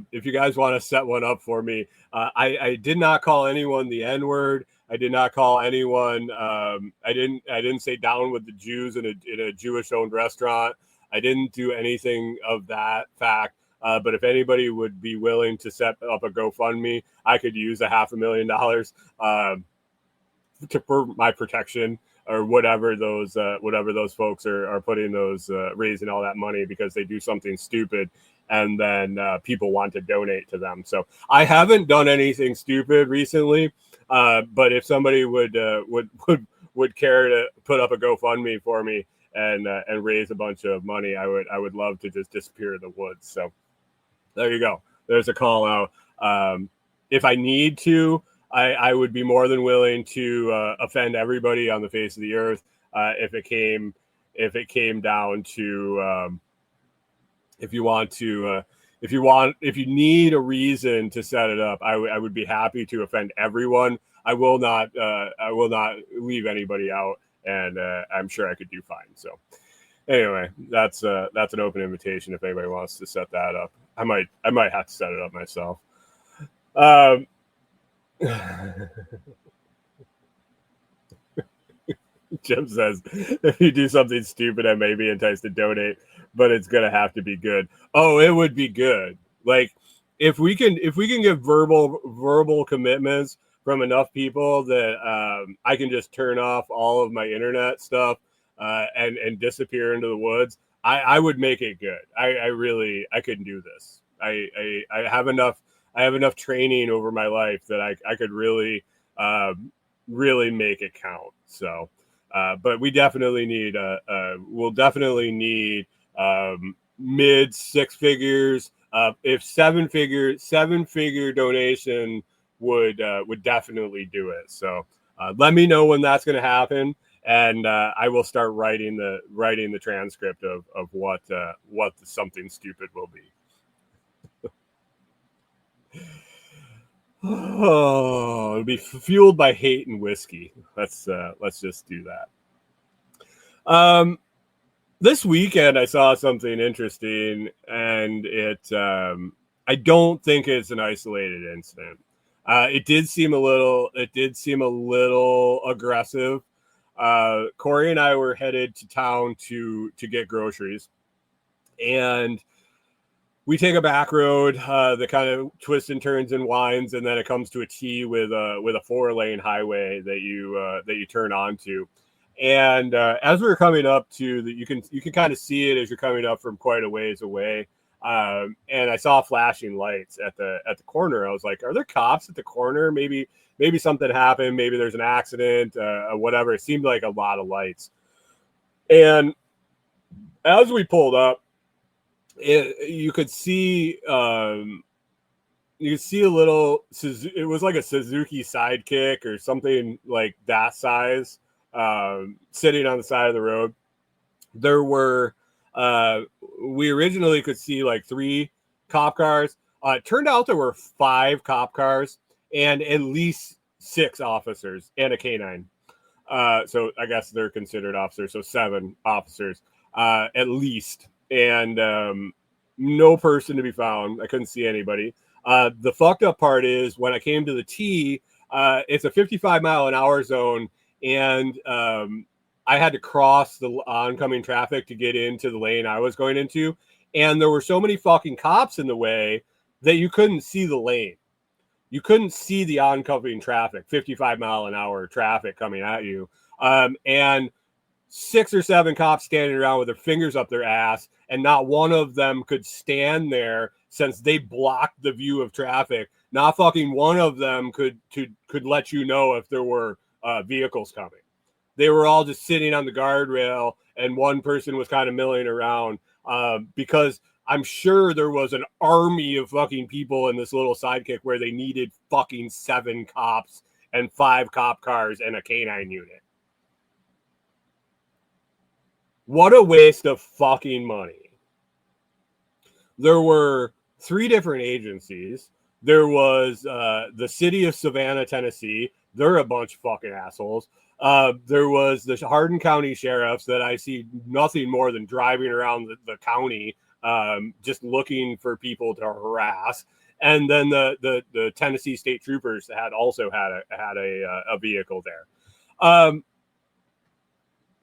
set one up for me, I did not call anyone the N-word. I did not call anyone. I didn't say down with the Jews in a Jewish-owned restaurant. I didn't do anything of that fact. But if anybody would be willing to set up a GoFundMe, I could use $500,000 for my protection, or whatever those folks are putting those raising all that money because they do something stupid, and then people want to donate to them. So I haven't done anything stupid recently, but if somebody would care to put up a GoFundMe for me and raise a bunch of money, I would love to just disappear in the woods. So there you go. There's a call out. If I need to, I would be more than willing to offend everybody on the face of the earth if it came down to if you need a reason to set it up, I would be happy to offend everyone. I will not leave anybody out, and I'm sure I could do fine. So anyway, that's an open invitation if anybody wants to set that up. I might have to set it up myself. Jim says, if you do something stupid, I may be enticed to donate, but it's gonna have to be good. Oh, it would be good. Like, if we can get verbal commitments from enough people that I can just turn off all of my internet stuff and disappear into the woods, I would make it good. I couldn't do this. I have enough training over my life that I could really make it count. So, but we definitely need we'll definitely need mid six figures. If seven figure donation would definitely do it. So let me know when that's going to happen, and I will start writing the transcript of what something stupid will be. Oh, it'll be fueled by hate and whiskey. Let's just do that. This weekend I saw something interesting, and I don't think it's an isolated incident. It did seem a little aggressive. Corey and I were headed to town to get groceries, and we take a back road that kind of twists and turns and winds, and then it comes to a T with a 4-lane highway that you turn onto. And as we were coming up to you can kind of see it as you're coming up from quite a ways away. And I saw flashing lights at the corner. I was like, "Are there cops at the corner? Maybe something happened. Maybe there's an accident. Whatever." It seemed like a lot of lights. And as we pulled up, you could see a little. It was like a Suzuki Sidekick or something like that size, sitting on the side of the road. There were we originally could see like 3 cop cars. It turned out there were 5 cop cars and at least 6 officers and a canine. So I guess they're considered officers. So 7 officers at least. And no person to be found. I couldn't see anybody. The fucked up part is when I came to the T, it's a 55-mile-an-hour zone, and I had to cross the oncoming traffic to get into the lane I was going into, and there were so many fucking cops in the way that you couldn't see the lane. You couldn't see the oncoming traffic, 55-mile-an-hour traffic coming at you, and 6 or 7 cops standing around with their fingers up their ass, and not one of them could stand there since they blocked the view of traffic Not fucking one of them could let you know if there were vehicles coming. They were all just sitting on the guardrail, and one person was kind of milling around because I'm sure there was an army of fucking people in this little sidekick where they needed fucking 7 cops and 5 cop cars and a canine unit. What a waste of fucking money. There were 3 different agencies. There was the city of Savannah, Tennessee. They're a bunch of fucking assholes. There was the Hardin County sheriffs that I see nothing more than driving around the county just looking for people to harass. And then the Tennessee state troopers had also had a vehicle there.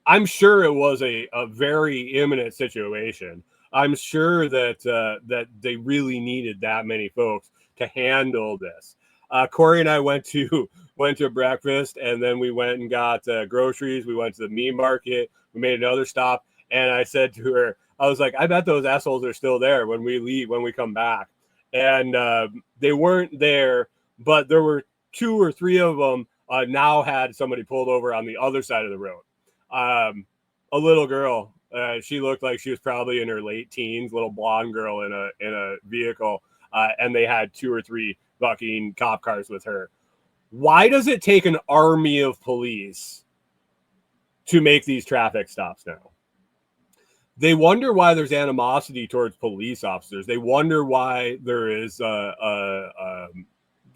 I'm sure it was a very imminent situation. I'm sure that they really needed that many folks to handle this. Corey and I went to breakfast, and then we went and got groceries. We went to the meat market. We made another stop, and I said to her, I was like, I bet those assholes are still there when we leave, when we come back. And they weren't there, but there were 2 or 3 of them now had somebody pulled over on the other side of the road. A little girl, she looked like she was probably in her late teens, little blonde girl in a vehicle, and they had 2 or 3 fucking cop cars with her. Why does it take an army of police to make these traffic stops now? They wonder why there's animosity towards police officers. They wonder why there is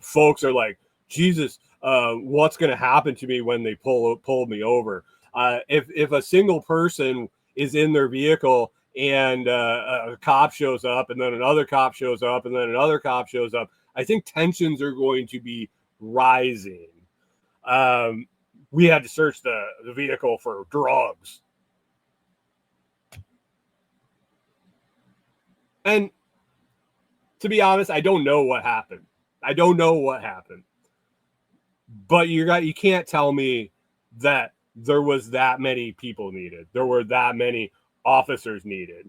folks are like, Jesus, what's going to happen to me when they pull me over? If a single person is in their vehicle and a cop shows up, and then another cop shows up, and then another cop shows up, I think tensions are going to be rising. We had to search the vehicle for drugs. And to be honest, I don't know what happened. But you can't tell me that there was that many people needed. There were that many officers needed.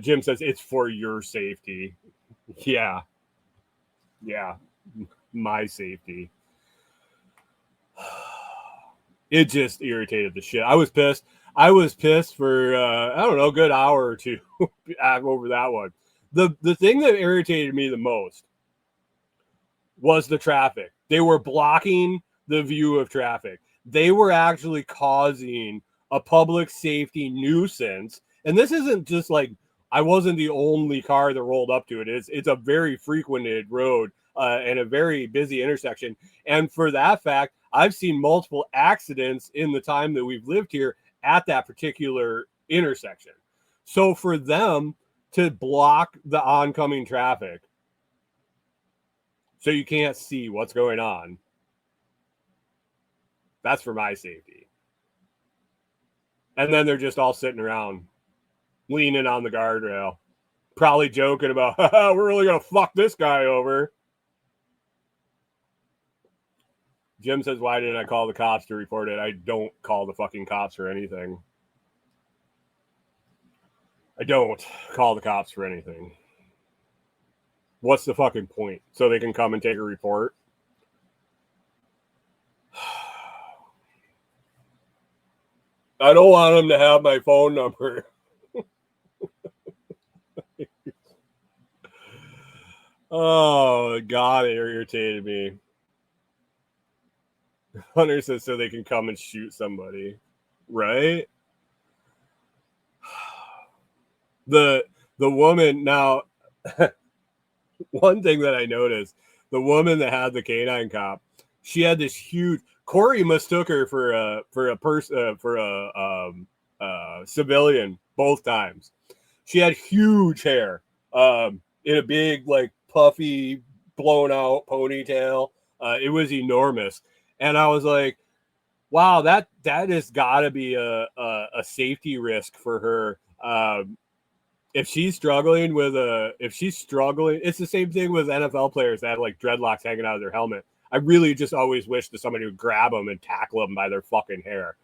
Jim says it's for your safety. Yeah. My safety. It just irritated the shit. I was pissed for I don't know, a good hour or 2 over that one. The thing that irritated me the most was the traffic. They were blocking the view of traffic. They were actually causing a public safety nuisance. And this isn't just like I wasn't the only car that rolled up to it. It's a very frequented road and a very busy intersection. And for that fact, I've seen multiple accidents in the time that we've lived here at that particular intersection. So for them to block the oncoming traffic so you can't see what's going on, that's for my safety. And then they're just all sitting around, leaning on the guardrail, probably joking about, we're really going to fuck this guy over. Jim says, why didn't I call the cops to report it? I don't call the fucking cops for anything. I don't call the cops for anything. What's the fucking point? So they can come and take a report? I don't want them to have my phone number. Oh, God, it irritated me. Hunter says so they can come and shoot somebody, right? The woman, now, one thing that I noticed, the woman that had the canine cop, she had this huge. Corey mistook her for a civilian both times. She had huge hair, in a big, like, puffy, blown out ponytail. It was enormous. And I was like, wow, that has got to be a safety risk for her. If she's struggling, it's the same thing with NFL players that have like dreadlocks hanging out of their helmet. I really just always wish that somebody would grab them and tackle them by their fucking hair.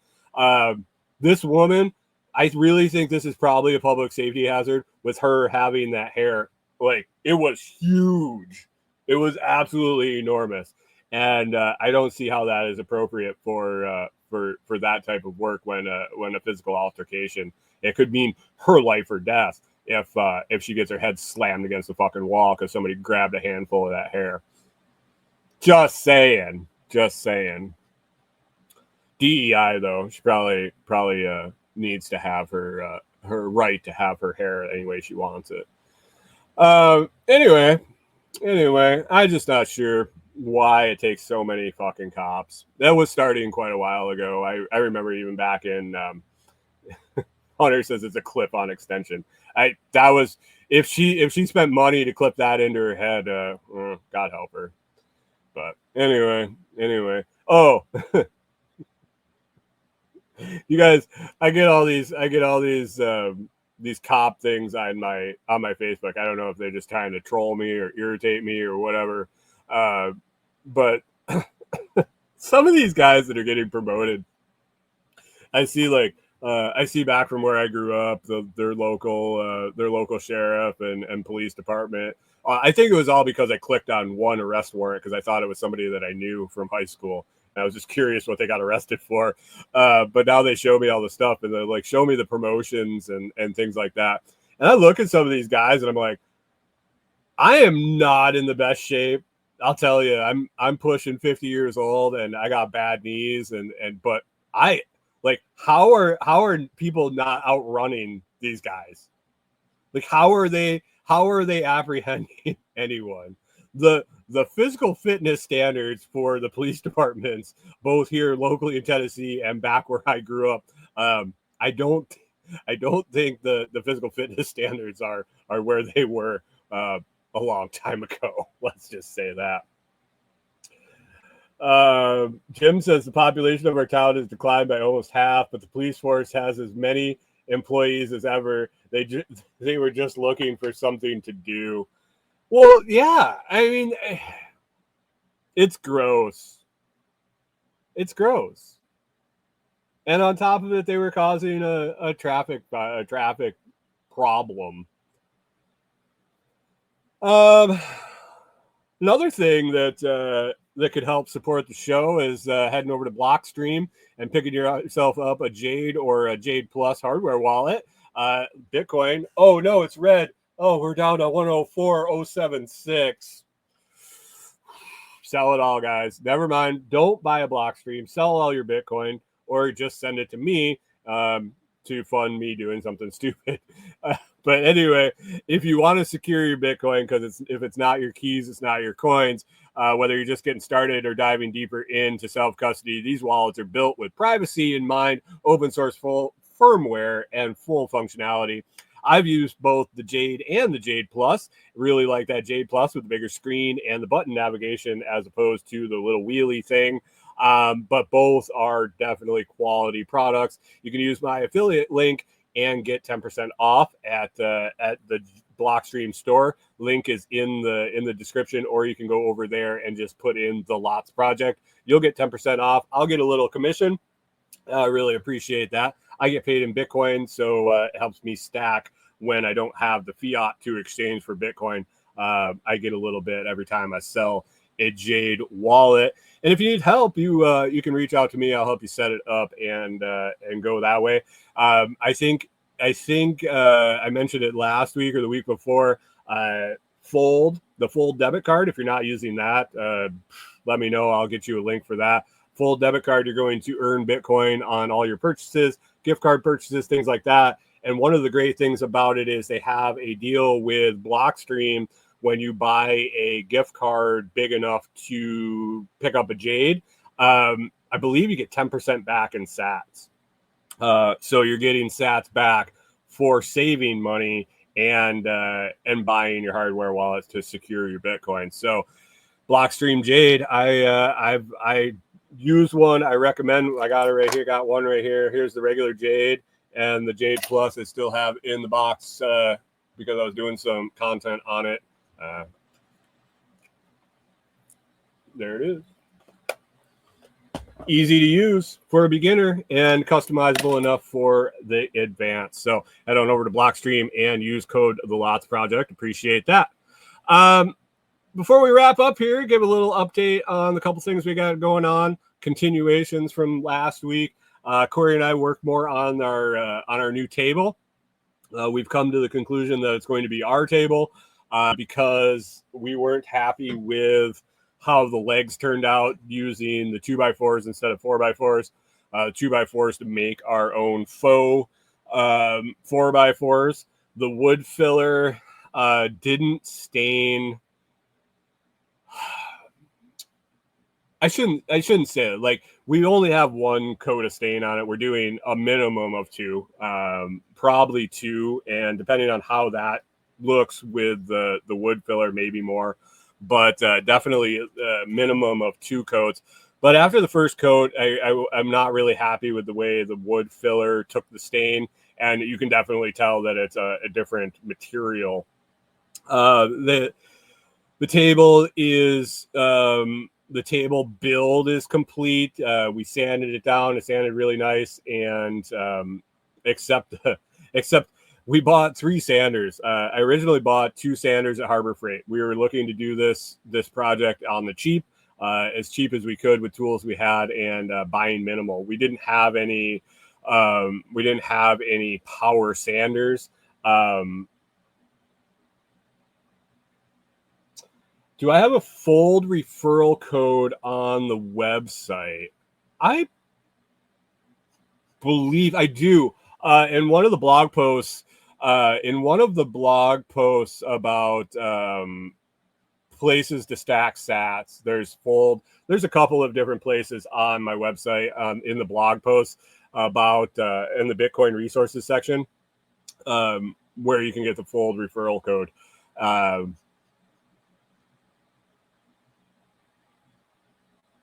This woman, I really think this is probably a public safety hazard with her having that hair. Like, it was huge. It was absolutely enormous, and I don't see how that is appropriate for that type of work when a physical altercation. It could mean her life or death if she gets her head slammed against the fucking wall because somebody grabbed a handful of that hair. Just saying. Just saying. DEI though, she probably needs to have her right to have her hair any way she wants it. Anyway, I'm just not sure why it takes so many fucking cops. That was starting quite a while ago. I remember even back in Hunter says it's a clip-on extension. That was if she spent money to clip that into her head, God help her. But anyway. Oh, you guys, I get all these cop things on my Facebook. I don't know if they're just trying to troll me or irritate me or whatever. But some of these guys that are getting promoted, I see back from where I grew up, their local sheriff and police department. I think it was all because I clicked on one arrest warrant because I thought it was somebody that I knew from high school. I was just curious what they got arrested for. But now they show me all the stuff and they like show me the promotions and things like that. And I look at some of these guys and I'm like, I am not in the best shape. I'll tell you, I'm pushing 50 years old and I got bad knees but I like how are people not outrunning these guys? Like how are they apprehending anyone? The physical fitness standards for the police departments, both here locally in Tennessee and back where I grew up, I don't think the physical fitness standards are where they were a long time ago. Let's just say that. Jim says the population of our town has declined by almost half, but the police force has as many employees as ever. They were just looking for something to do. Well, yeah, I mean, it's gross. It's gross. And on top of it, they were causing a traffic problem. Another thing that could help support the show is heading over to Blockstream and picking yourself up a Jade or a Jade Plus hardware wallet. Bitcoin. Oh no, it's red. Oh, we're down to 104,076. Sell it all, guys. Never mind. Don't buy a Blockstream. Sell all your Bitcoin or just send it to me to fund me doing something stupid. But anyway, if you want to secure your Bitcoin, because if it's not your keys, it's not your coins, whether you're just getting started or diving deeper into self-custody, these wallets are built with privacy in mind, open source full firmware, and full functionality. I've used both the Jade and the Jade Plus. Really like that Jade Plus with the bigger screen and the button navigation as opposed to the little wheelie thing. But both are definitely quality products. You can use my affiliate link and get 10% off at the Blockstream store. Link is in the description, or you can go over there and just put in the Lots Project. You'll get 10% off. I'll get a little commission. I really appreciate that. I get paid in Bitcoin, so it helps me stack when I don't have the fiat to exchange for Bitcoin. I get a little bit every time I sell a Jade wallet. And if you need help, you can reach out to me. I'll help you set it up and go that way. I think I mentioned it last week or the week before. The Fold debit card. If you're not using that, let me know. I'll get you a link for that. Fold debit card. You're going to earn Bitcoin on all your purchases, gift card purchases, things like that. And one of the great things about it is they have a deal with Blockstream. When you buy a gift card big enough to pick up a Jade, I believe you get 10% back in sats. So you're getting sats back for saving money and buying your hardware wallets to secure your Bitcoin. So Blockstream Jade, I use one. I recommend. I got it right here. Got one right here. Here's the regular Jade and the Jade Plus. I still have in the box because I was doing some content on it. There it is. Easy to use for a beginner and customizable enough for the advanced. So head on over to Blockstream and use code The Lots Project. Appreciate that. before we wrap up here, give a little update on the couple things we got going on, continuations from last week. Corey and I worked more on our new table. We've come to the conclusion that it's going to be our table because we weren't happy with how the legs turned out using the 2x4s instead of 4x4s. 2x4s to make our own faux 4x4s. The wood filler didn't stain. I shouldn't say it. Like, we only have one coat of stain on it. We're doing a minimum of two, probably two, and depending on how that looks with the wood filler, maybe more, but definitely a minimum of two coats. But after the first coat, I'm not really happy with the way the wood filler took the stain, and you can definitely tell that it's a different material. The table is the table build is complete. We sanded it down. It sanded really nice, and except we bought 3 sanders. I originally bought 2 sanders at Harbor Freight. We were looking to do this project on the cheap, as cheap as we could with tools we had, and buying minimal. We didn't have any power sanders. Do I have a fold referral code on the website? I believe I do. In one of the blog posts, about places to stack sats, there's a couple of different places on my website, in the blog posts about in the Bitcoin resources section, where you can get the fold referral code.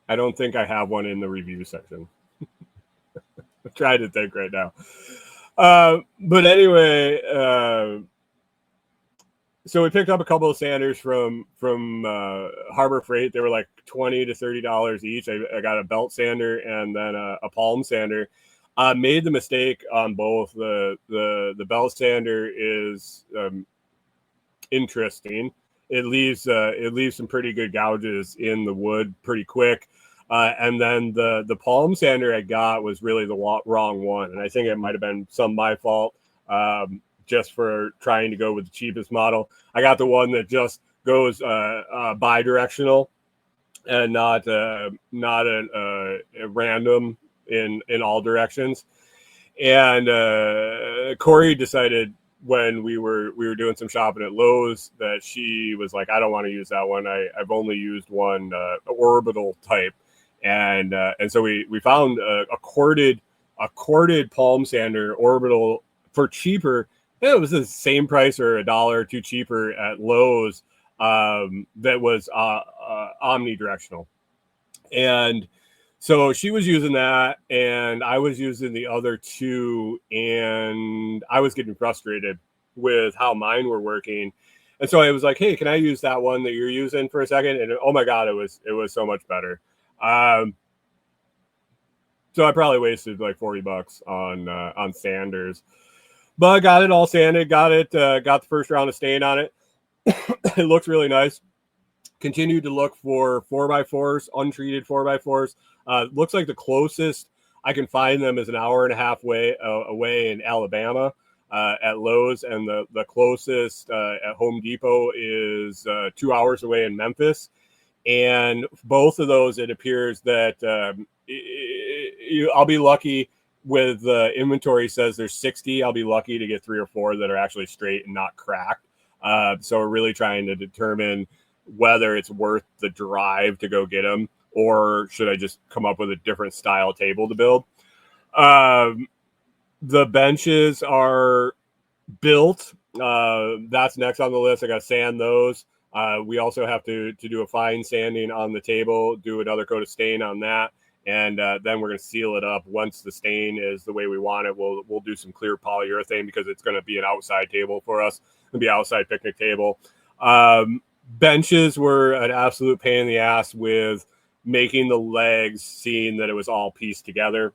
I don't think I have one in the review section. I'm trying to think right now. But anyway, so we picked up a couple of sanders from Harbor Freight. They were like $20 to $30 each. I got a belt sander and then a palm sander. Made the mistake on both. The belt sander is interesting. It leaves some pretty good gouges in the wood pretty quick. And then the palm sander I got was really the wrong one. And I think it might have been my fault, just for trying to go with the cheapest model. I got the one that just goes bi-directional and not a random in all directions. And Corey decided when we were doing some shopping at Lowe's that she was like, I don't want to use that one. I've only used one orbital type. And so we found a corded palm sander orbital for cheaper. It was the same price or $1 or $2 cheaper at Lowe's, that was omnidirectional. And so she was using that, and I was using the other two, and I was getting frustrated with how mine were working. And so I was like, hey, can I use that one that you're using for a second? And oh my God, it was so much better. So I probably wasted like $40 on sanders, but I got it all sanded, got the first round of stain on it. It looks really nice. Continued to look for 4x4s, untreated 4x4s. Looks like the closest I can find them is an hour and a half away in Alabama, at Lowe's, and the closest at Home Depot is 2 hours away in Memphis. And both of those, it appears that I'll be lucky with inventory says there's 60. I'll be lucky to get 3 or 4 that are actually straight and not cracked. So we're really trying to determine whether it's worth the drive to go get them, or should I just come up with a different style table to build. The benches are built. That's next on the list. I got to sand those. We also have to do a fine sanding on the table, do another coat of stain on that, and then we're going to seal it up. Once the stain is the way we want it, we'll do some clear polyurethane, because it's going to be an outside table for us. It'll be an outside picnic table. Benches were an absolute pain in the ass with making the legs, seeing that it was all pieced together.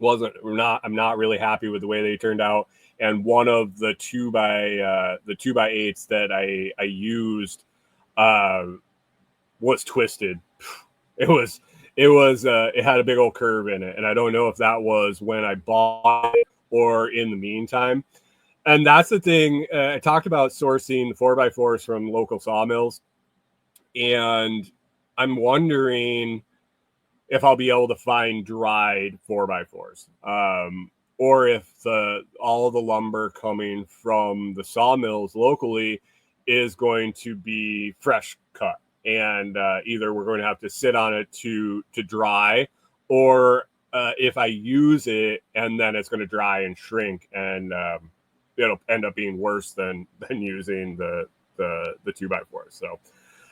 I'm not really happy with the way they turned out. And one of the 2x8s that I used, was twisted. It had a big old curve in it, and I don't know if that was when I bought it or in the meantime. And that's the thing. I talked about sourcing 4x4s from local sawmills, and I'm wondering if I'll be able to find dried 4x4s, or if all the lumber coming from the sawmills locally is going to be fresh cut, and either we're going to have to sit on it to dry, or if I use it and then it's going to dry and shrink, and it'll end up being worse than using the 2x4. So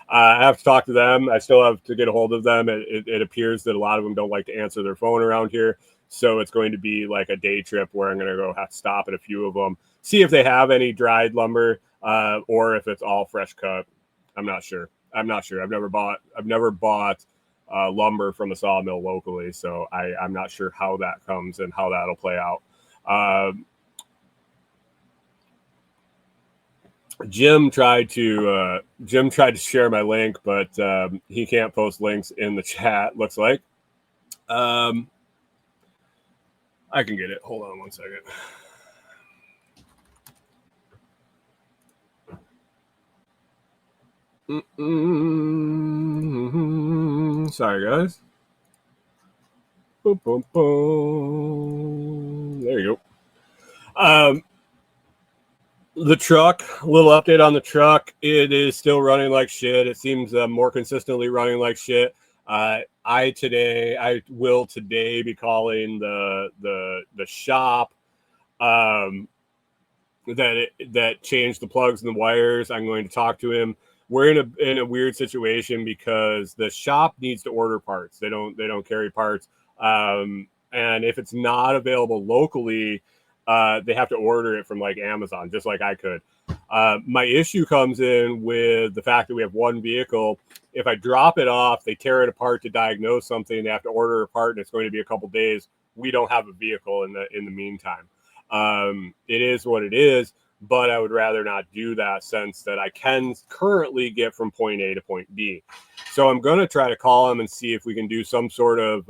I have to talk to them. I still have to get a hold of them. It appears that a lot of them don't like to answer their phone around here. So it's going to be like a day trip where I'm going to go have to stop at a few of them, see if they have any dried lumber, or if it's all fresh cut. I'm not sure. I've never bought lumber from a sawmill locally, so I'm not sure how that comes and how that'll play out. Jim tried to share my link, but he can't post links in the chat. Looks like. I can get it. Hold on one second. Sorry, guys. Boom, boom, boom. There you go. The truck, a little update on the truck. It is still running like shit. It seems more consistently running like shit. I will today be calling the shop that changed the plugs and the wires. I'm going to talk to him. We're in a weird situation because the shop needs to order parts. They don't carry parts. And if it's not available locally, they have to order it from like Amazon, just like I could. My issue comes in with the fact that we have one vehicle. If I drop it off, they tear it apart to diagnose something. They have to order a part, and it's going to be a couple days. We don't have a vehicle in the meantime. It is what it is, but I would rather not do that, since that I can currently get from point A to point B. So I'm going to try to call them and see if we can do some sort of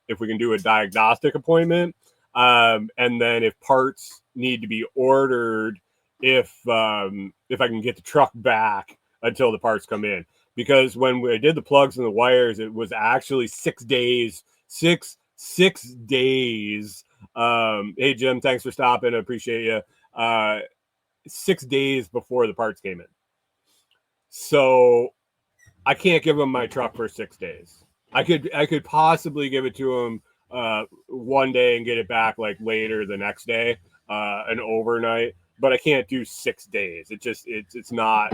if we can do a diagnostic appointment. And then if parts need to be ordered, if I can get the truck back until the parts come in, because when we did the plugs and the wires, it was actually 6 days, six days. Hey Jim, thanks for stopping. I appreciate you. 6 days before the parts came in. So I can't give them my truck for 6 days. I could possibly give it to them one day and get it back like later the next day, an overnight, but I can't do 6 days. It's not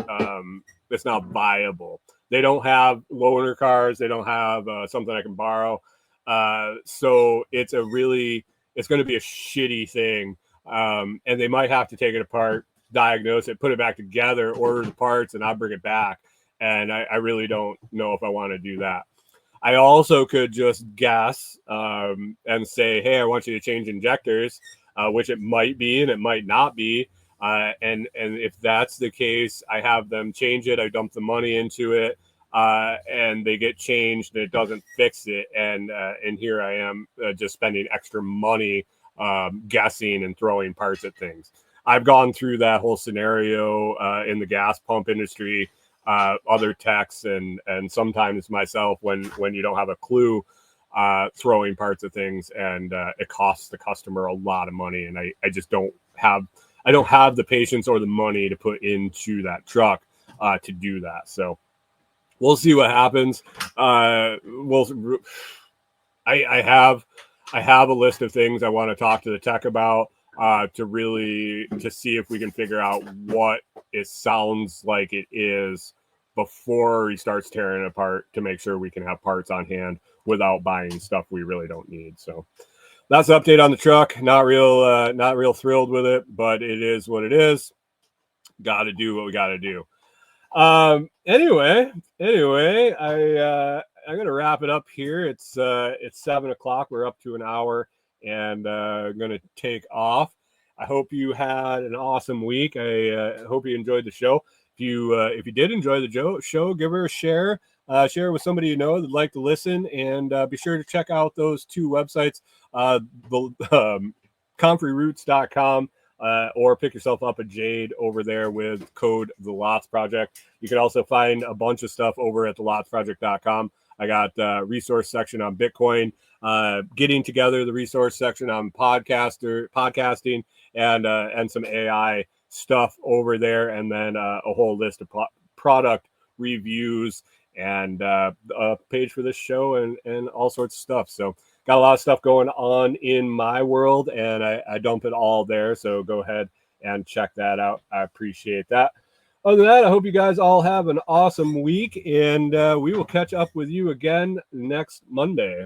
viable. They don't have loaner cars. They don't have something I can borrow. So it's going to be a shitty thing. And they might have to take it apart, diagnose it, put it back together, order the parts, and I'll bring it back. And I really don't know if I want to do that. I also could just guess and say, hey, I want you to change injectors, which it might be and it might not be. And if that's the case, I have them change it. I dump the money into it, and they get changed, and it doesn't fix it. And here I am just spending extra money guessing and throwing parts at things. I've gone through that whole scenario in the gas pump industry. Other techs and sometimes myself when you don't have a clue, throwing parts of things, and it costs the customer a lot of money, and I just don't have the patience or the money to put into that truck to do that. So we'll see what happens. I have a list of things I want to talk to the tech about to see if we can figure out what it sounds like it is before he starts tearing it apart, to make sure we can have parts on hand without buying stuff we really don't need. So that's the update on the truck. Not real thrilled with it, but it is what it is. Got to do what we got to do. Anyway, I'm gonna wrap it up here. It's 7 o'clock. We're up to an hour, and I'm gonna take off. I hope you had an awesome week. I hope you enjoyed the show. if you did enjoy the show, give her a share. Share it with somebody you know that'd like to listen, and be sure to check out those two websites, comfreyroots.com, or pick yourself up a Jade over there with code The Lots Project. You can also find a bunch of stuff over at thelotsproject.com. I got a resource section on Bitcoin, getting together the resource section on podcasting, and some AI stuff over there, and then a whole list of product reviews, and a page for this show, and all sorts of stuff. So got a lot of stuff going on in my world, and I dump it all there. So go ahead and check that out. I appreciate that. Other than that, I hope you guys all have an awesome week, and we will catch up with you again next Monday.